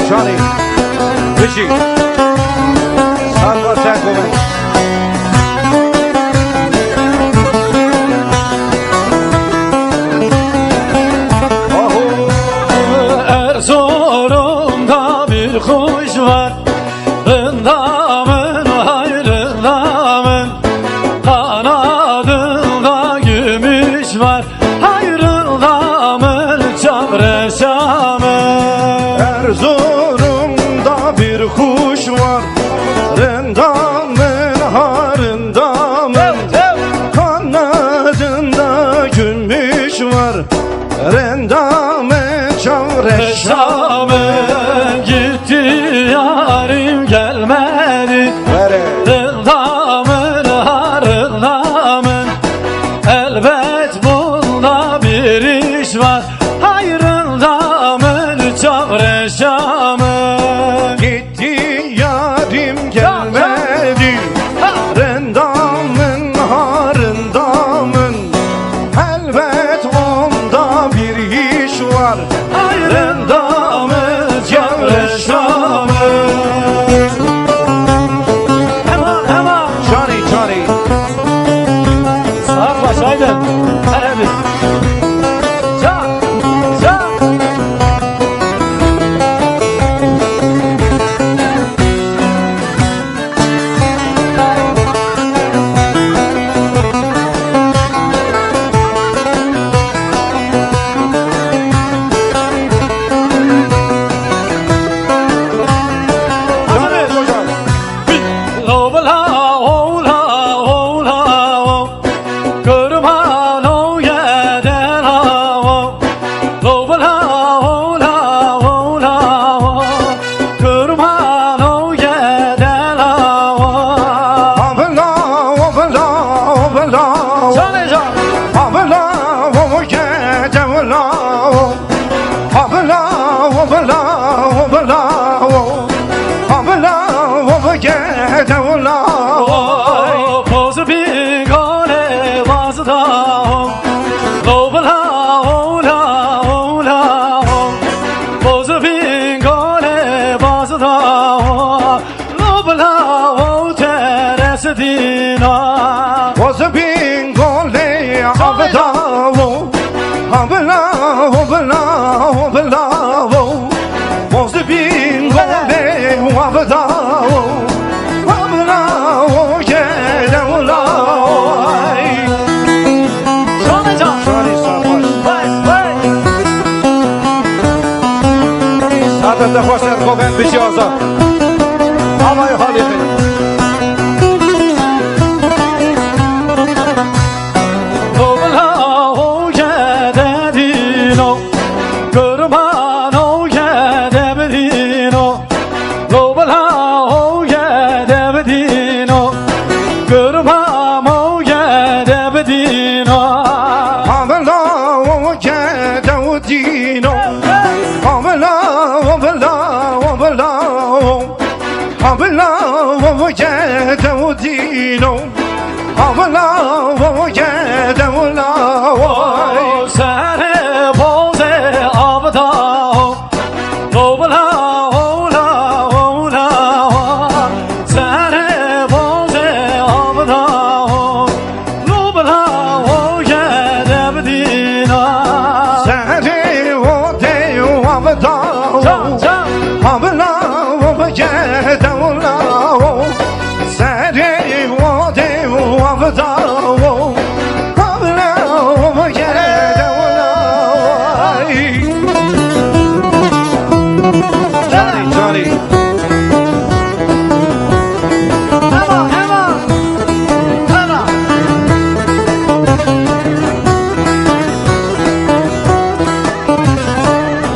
Johnny, Richie, Salva Tankovic. Erzurum'da bir kuş var, rındamın hayrındamın, kanadında gümüş var, hayrındamın çavreşamın. Erzurum'da bir kuş var, rındamın harındamın, kanadında gümüş var, rendamın çavreşamın. Gitti yarim gelmedi, rındamın harındamın, elbet bunda bir iş var, hayrındamın çavreşamın. Gitti yarim gelmedi, rendamın harındamın, elbet onda bir iş var, Hayrındamın çavreşamın. Hemen Johnny, Johnny. Sarbaş aydın heremiz. Can, can. Saatte خوشت خوبن بشیازا هوای حالی خیلی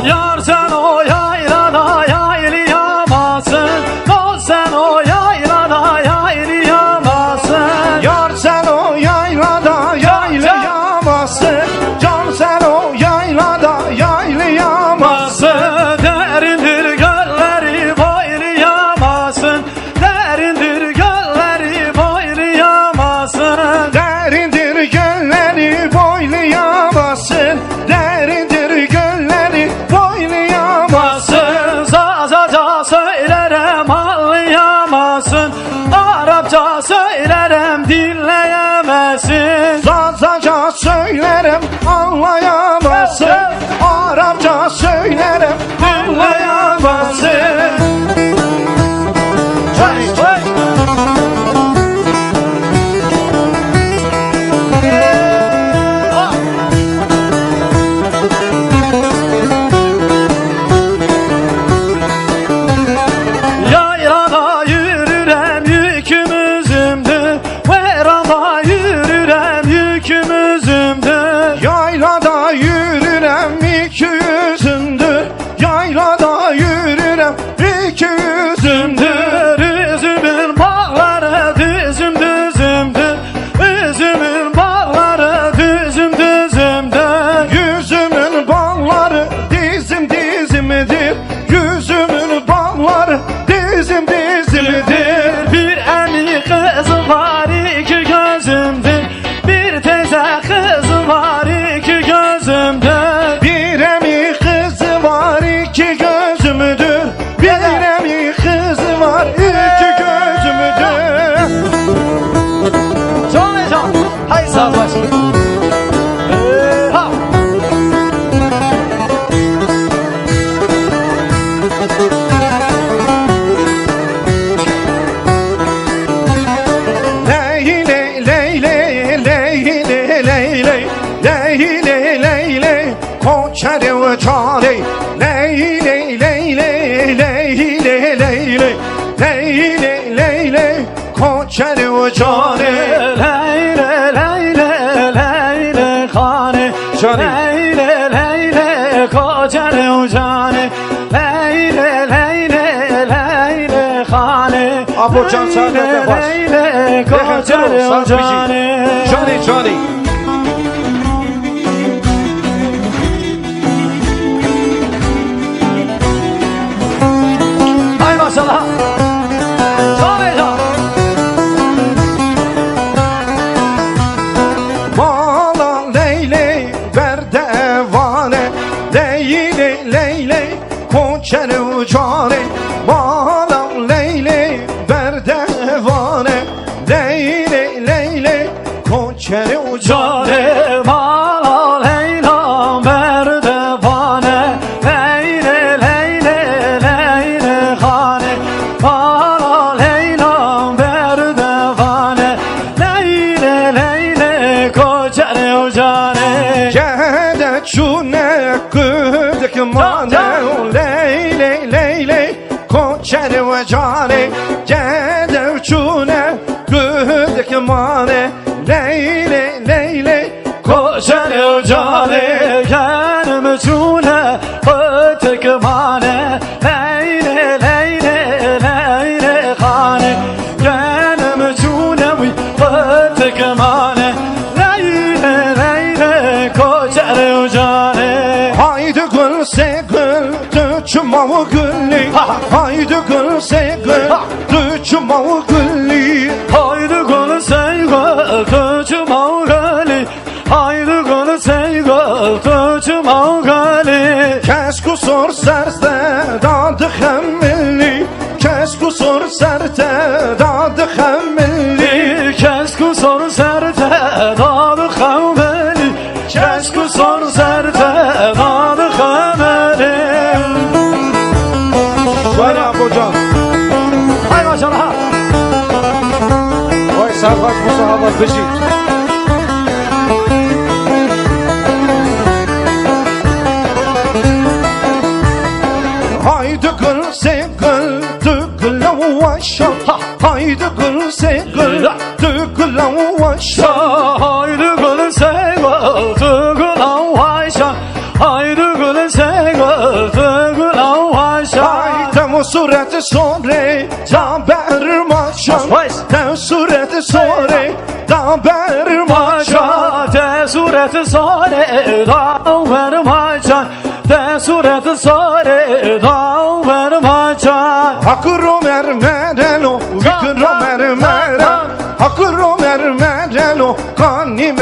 Yar sen جاني ليلي ليلي ليلي ليلي ليلي ليلي کوچر و جاني ليلي ليلي ليلي خاني جاني. ليلي ليلي کوچر و جاني ليلي ليلي ليلي خاني Apo can saadete baş. ليلي کوچر و جاني جاني جاني Hay maşallah. Çok heyecan. Mala Leyli berdevane Leyli Leyli koçer ucane Mala Leyli berdevane Leyli Leyli koçer ucane Cane mala Leyla merdevane Leyle leyle leyle hane Mala Leyla merdevane Leyle leyle koçer ucane Gede çune kıdık mane Leyli Leyli koçer ucane Gede çune kıdık mane Leyli Leyli koçer ucane Canım çune ötek mane Leyle leyle leyle hane Canım çune ötek mane Leyle leyle koçer ucane Haydi gül se gül Dıçmağı gülli Haydi gül se gül Dıçmağı gülli Haydi gönül sevgi kıçıma geli Haydi gönül sevgi kıçıma geli Kes kusur serste Dadı hemmilli Kes kusur serte Dadı hemmilli Kes kusur serte dadı kavmeli Kes kusur serte dadı kavmeli Söyle Apocan Hay maşallah. Vay sarhoş bu sahabat beşik Haydi gül se gül Dıkla vaşa Haydi gül se gül Dıkla vaşa Haydi gönül sevgi tıkılan vayşa Haydi gönül sevgi tıkılan vayşa Haydi mu sureti sore Daber maşan Te sureti sore Daber maşan Te sureti sare dağver maçan Te sureti sare dağver maçan Hakuro mermerelo Vikro mermeren Hakuro mermerelo Kanime